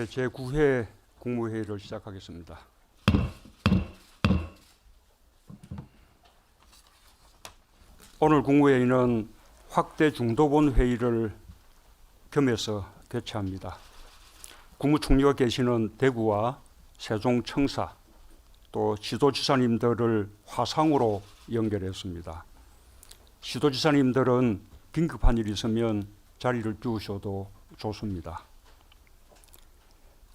제9회 국무회의를 시작하겠습니다. 오늘 국무회의는 확대 중도본 회의를 겸해서 개최합니다. 국무총리가 계시는 대구와 세종청사 또 지도지사님들을 화상으로 연결했습니다. 지도지사님들은 긴급한 일이 있으면 자리를 비우셔도 좋습니다.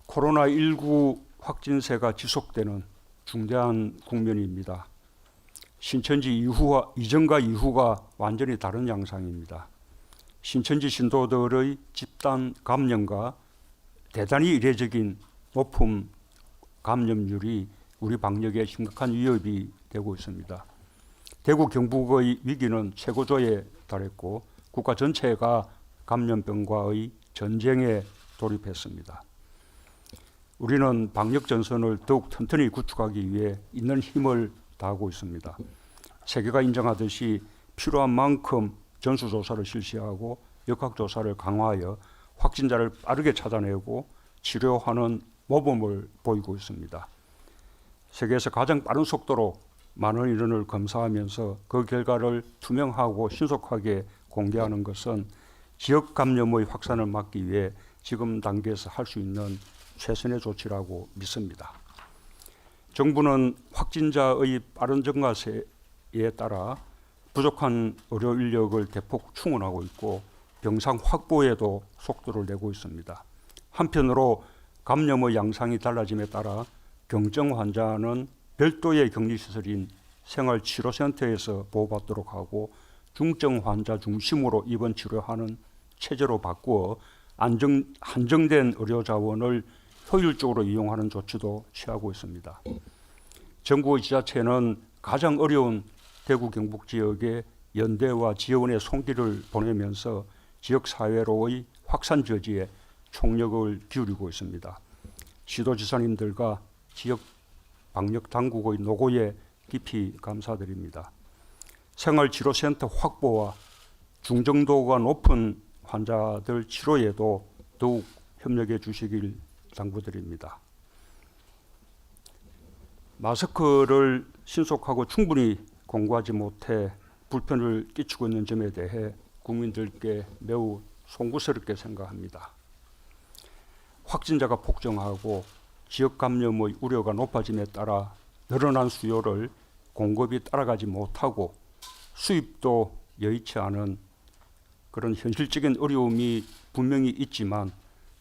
코로나19 확진세가 지속되는 중대한 국면입니다. 신천지 이전과 이후가 완전히 다른 양상입니다. 신천지 신도들의 집단 감염과 대단히 이례적인 높은 감염률이 우리 방역에 심각한 위협이 되고 있습니다. 대구 경북의 위기는 최고조에 달했고 국가 전체가 감염병과의 전쟁에 돌입했습니다. 우리는 방역 전선을 더욱 튼튼히 구축하기 위해 있는 힘을 다하고 있습니다. 세계가 인정하듯이 필요한 만큼 전수조사를 실시하고 역학조사를 강화하여 확진자를 빠르게 찾아내고 치료하는 모범을 보이고 있습니다. 세계에서 가장 빠른 속도로 많은 인원을 검사하면서 그 결과를 투명하고 신속하게 공개하는 것은 지역 감염의 확산을 막기 위해 지금 단계에서 할 수 있는 최선의 조치라고 믿습니다. 정부는 확진자의 빠른 증가세에 따라 부족한 의료 인력을 대폭 충원하고 있고 병상 확보에도 속도를 내고 있습니다. 한편으로 감염의 양상이 달라짐에 따라 경증 환자는 별도의 격리시설인 생활치료센터에서 보호받도록 하고 중증 환자 중심으로 입원 치료하는 체제로 바꾸어 한정된 의료 자원을 효율적으로 이용하는 조치도 취하고 있습니다. 정부의 지자체는 가장 어려운 대구 경북 지역에 연대와 지원의 손길을 보내면서 지역사회로의 확산 저지에 총력을 기울이고 있습니다. 지도지사님들과 지역 방역 당국의 노고에 깊이 감사드립니다. 생활치료센터 확보와 중증도가 높은 환자들 치료에도 더욱 협력해 주시길 당부드립니다. 마스크를 신속하고 충분히 공구하지 못해 불편을 끼치고 있는 점에 대해 국민들께 매우 송구스럽게 생각합니다. 확진자가 폭증하고 지역 감염의 우려가 높아짐에 따라 늘어난 수요를 공급이 따라가지 못하고 수입도 여의치 않은 그런 현실적인 어려움이 분명히 있지만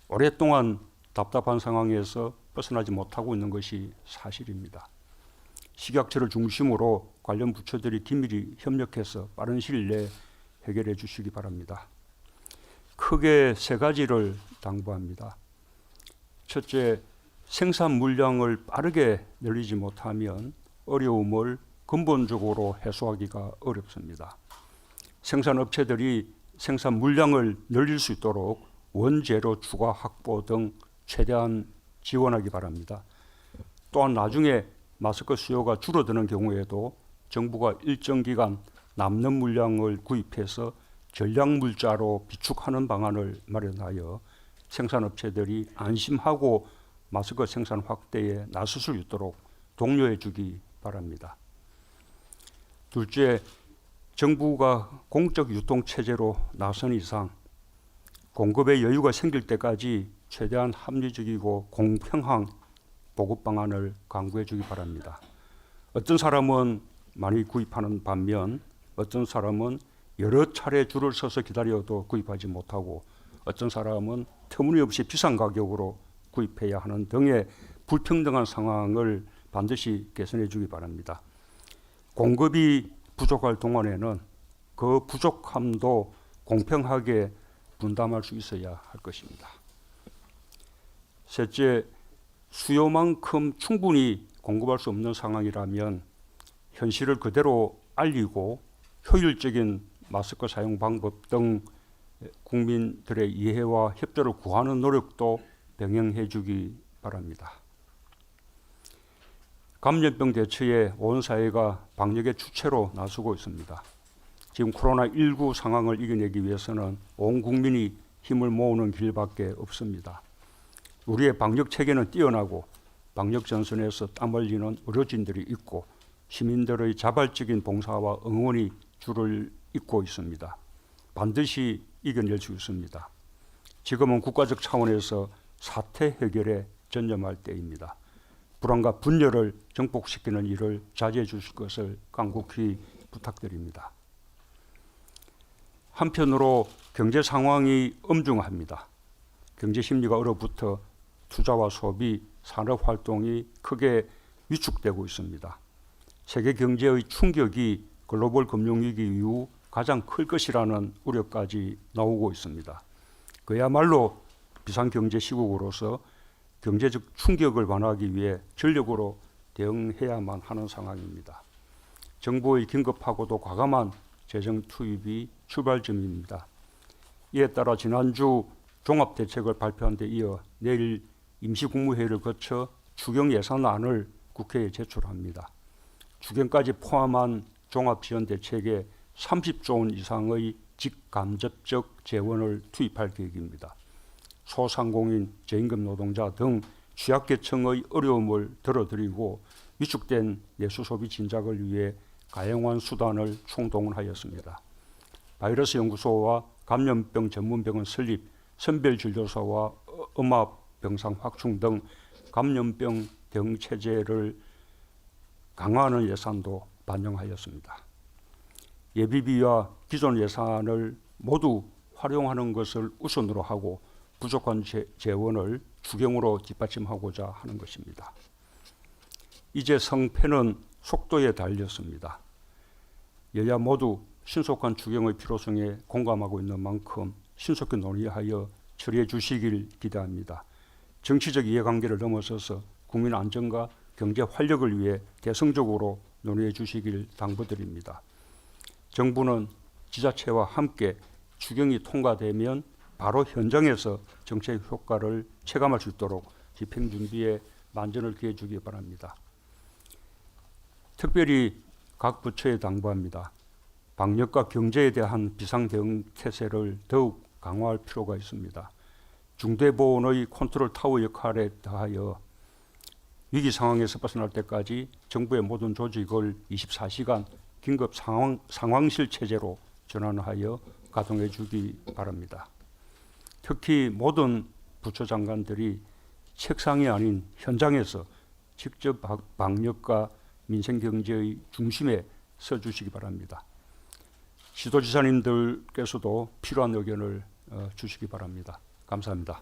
오랫동안 답답한 상황에서 벗어나지 못하고 있는 것이 사실입니다. 식약처를 중심으로 관련 부처들이 긴밀히 협력해서 빠른 시일 내에 해결해 주시기 바랍니다. 크게 세 가지를 당부합니다. 첫째, 생산 물량을 빠르게 늘리지 못하면 어려움을 근본적으로 해소하기가 어렵습니다. 생산업체들이 생산 물량을 늘릴 수 있도록 원재료 추가 확보 등 최대한 지원하기 바랍니다. 또한 나중에 마스크 수요가 줄어드는 경우에도 정부가 일정 기간 남는 물량을 구입해서 전략물자로 비축하는 방안을 마련하여 생산업체들이 안심하고 마스크 생산 확대에 나설 수 있도록 독려해 주기 바랍니다. 둘째, 정부가 공적 유통체제로 나선 이상 공급의 여유가 생길 때까지 최대한 합리적이고 공평한 보급 방안을 강구해 주기 바랍니다. 어떤 사람은 많이 구입하는 반면 어떤 사람은 여러 차례 줄을 서서 기다려도 구입하지 못하고 어떤 사람은 터무니없이 비싼 가격으로 구입해야 하는 등의 불평등한 상황을 반드시 개선해 주기 바랍니다. 공급이 부족할 동안에는 그 부족함도 공평하게 분담할 수 있어야 할 것입니다. 셋째, 수요만큼 충분히 공급할 수 없는 상황이라면 현실을 그대로 알리고 효율적인 마스크 사용 방법 등 국민들의 이해와 협조를 구하는 노력도 병행해 주기 바랍니다. 감염병 대처에 온 사회가 방역의 주체로 나서고 있습니다. 지금 코로나19 상황을 이겨내기 위해서는 온 국민이 힘을 모으는 길밖에 없습니다. 우리의 방역 체계는 뛰어나고 방역 전선에서 땀 흘리는 의료진들이 있고 시민들의 자발적인 봉사와 응원이 줄을 잇고 있습니다. 반드시 이겨낼 수 있습니다. 지금은 국가적 차원에서 사태 해결에 전념할 때입니다. 불안과 분열을 정복시키는 일을 자제해 주실 것을 간곡히 부탁드립니다. 한편으로 경제 상황이 엄중합니다. 경제 심리가 얼어붙어 투자와 소비, 산업 활동이 크게 위축되고 있습니다. 세계 경제의 충격이 글로벌 금융위기 이후 가장 클 것이라는 우려까지 나오고 있습니다. 그야말로 비상경제 시국으로서 경제적 충격을 완화하기 위해 전력으로 대응해야만 하는 상황입니다. 정부의 긴급하고도 과감한 재정 투입이 출발점입니다. 이에 따라 지난주 종합대책을 발표한 데 이어 내일 임시국무회의를 거쳐 추경 예산안을 국회에 제출합니다. 추경까지 포함한 종합지원대책에 30조 원 이상의 직간접적 재원을 투입할 계획입니다. 소상공인, 저임금 노동자 등 취약계층의 어려움을 덜어드리고 위축된 내수소비 진작을 위해 가용한 수단을 총동원하였습니다. 바이러스 연구소와 감염병 전문병원 설립, 선별진료소와 음압병상 확충 등 감염병 대응 체제를 강화하는 예산도 반영하였습니다. 예비비와 기존 예산을 모두 활용하는 것을 우선으로 하고 부족한 재원을 추경으로 뒷받침하고자 하는 것입니다. 이제 성패는 속도에 달렸습니다. 여야 모두 신속한 추경의 필요성에 공감하고 있는 만큼 신속히 논의하여 처리해 주시길 기대합니다. 정치적 이해관계를 넘어서서 국민 안전과 경제 활력을 위해 대성적으로 논의해 주시길 당부드립니다. 정부는 지자체와 함께 추경이 통과되면 바로 현장에서 정책 효과를 체감할 수 있도록 집행 준비에 만전을 기해 주기 바랍니다. 특별히 각 부처에 당부합니다. 방역과 경제에 대한 비상대응 태세를 더욱 강화할 필요가 있습니다. 중대보건의 컨트롤 타워 역할에 더하여 위기 상황에서 벗어날 때까지 정부의 모든 조직을 24시간 긴급 상황실 체제로 전환하여 가동해 주기 바랍니다. 특히 모든 부처 장관들이 책상이 아닌 현장에서 직접 방역과 민생경제의 중심에 서주시기 바랍니다. 시도지사님들께서도 필요한 의견을 주시기 바랍니다. 감사합니다.